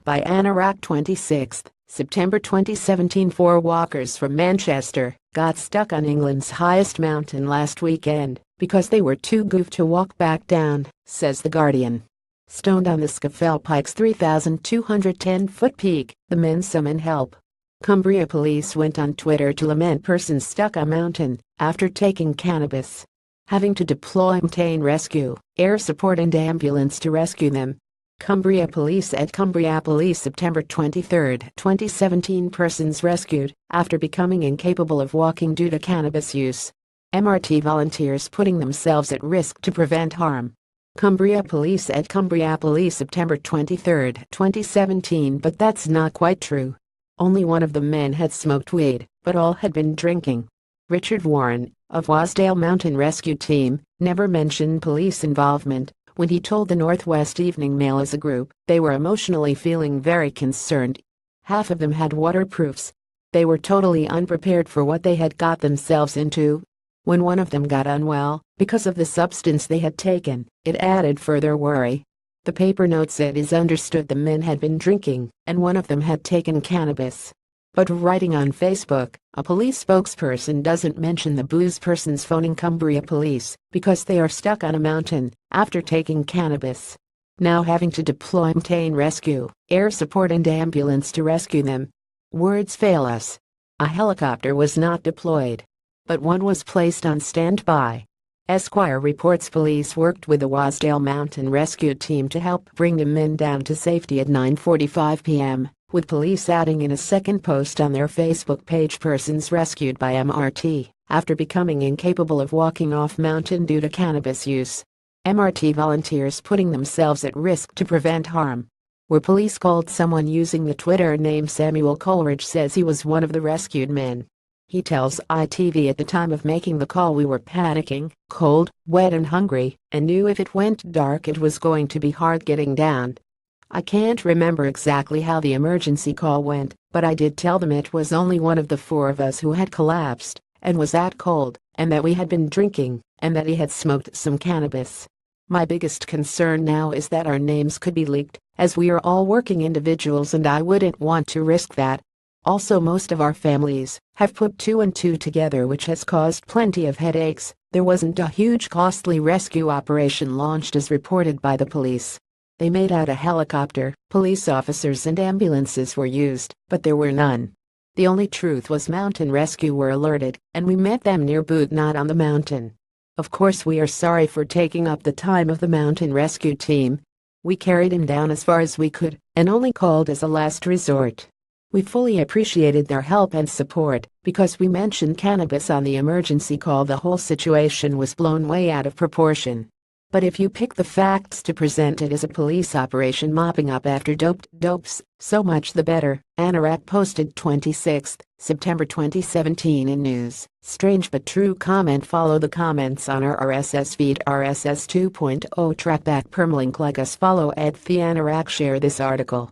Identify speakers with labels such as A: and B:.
A: By Anorak 26, September 2017. Four walkers from Manchester got stuck on England's highest mountain last weekend because they were too goofed to walk back down, says The Guardian. Stoned on the Scafell Pike's 3,210-foot peak, the men summoned help. Cumbria police went on Twitter to lament persons stuck on mountain after taking cannabis, having to deploy obtain rescue, air support and ambulance to rescue them. Cumbria Police at Cumbria Police September 23, 2017. Persons rescued after becoming incapable of walking due to cannabis use. MRT volunteers putting themselves at risk to prevent harm. Cumbria Police at Cumbria Police September 23, 2017. But that's not quite true. Only one of the men had smoked weed, but all had been drinking. Richard Warren, of Wasdale Mountain Rescue Team, never mentioned police involvement when he told the Northwest Evening Mail as a group they were emotionally feeling very concerned. Half of them had waterproofs. They were totally unprepared for what they had got themselves into. When one of them got unwell because of the substance they had taken, it added further worry. The paper notes it is understood the men had been drinking and one of them had taken cannabis. But writing on Facebook, a police spokesperson doesn't mention the booze. Persons phoning Cumbria Police because they are stuck on a mountain after taking cannabis, now having to deploy obtain rescue, air support and ambulance to rescue them. Words fail us. A helicopter was not deployed, but one was placed on standby. Esquire reports police worked with the Wasdale Mountain Rescue Team to help bring the men down to safety at 9:45 p.m., with police adding in a second post on their Facebook page persons rescued by MRT after becoming incapable of walking off mountain due to cannabis use. MRT volunteers putting themselves at risk to prevent harm. Where police called someone using the Twitter name Samuel Coleridge says he was one of the rescued men. He tells ITV at the time of making the call we were panicking, cold, wet and hungry, and knew if it went dark it was going to be hard getting down. I can't remember exactly how the emergency call went, but I did tell them it was only one of the four of us who had collapsed and was that cold, and that we had been drinking, and that he had smoked some cannabis. My biggest concern now is that our names could be leaked, as we are all working individuals and I wouldn't want to risk that. Also, most of our families have put two and two together, which has caused plenty of headaches. There wasn't a huge costly rescue operation launched as reported by the police. They made out a helicopter, police officers and ambulances were used, but there were none. The only truth was mountain rescue were alerted, and we met them near Boot, not on the mountain. Of course we are sorry for taking up the time of the mountain rescue team. We carried him down as far as we could, and only called as a last resort. We fully appreciated their help and support. Because we mentioned cannabis on the emergency call, the whole situation was blown way out of proportion. But if you pick the facts to present it as a police operation mopping up after dopes, so much the better. Anorak posted 26, September 2017 in News. Strange but true comment. Follow the comments on our RSS feed. RSS 2.0 trackback permalink. Like us, follow @the Anorak. Share this article.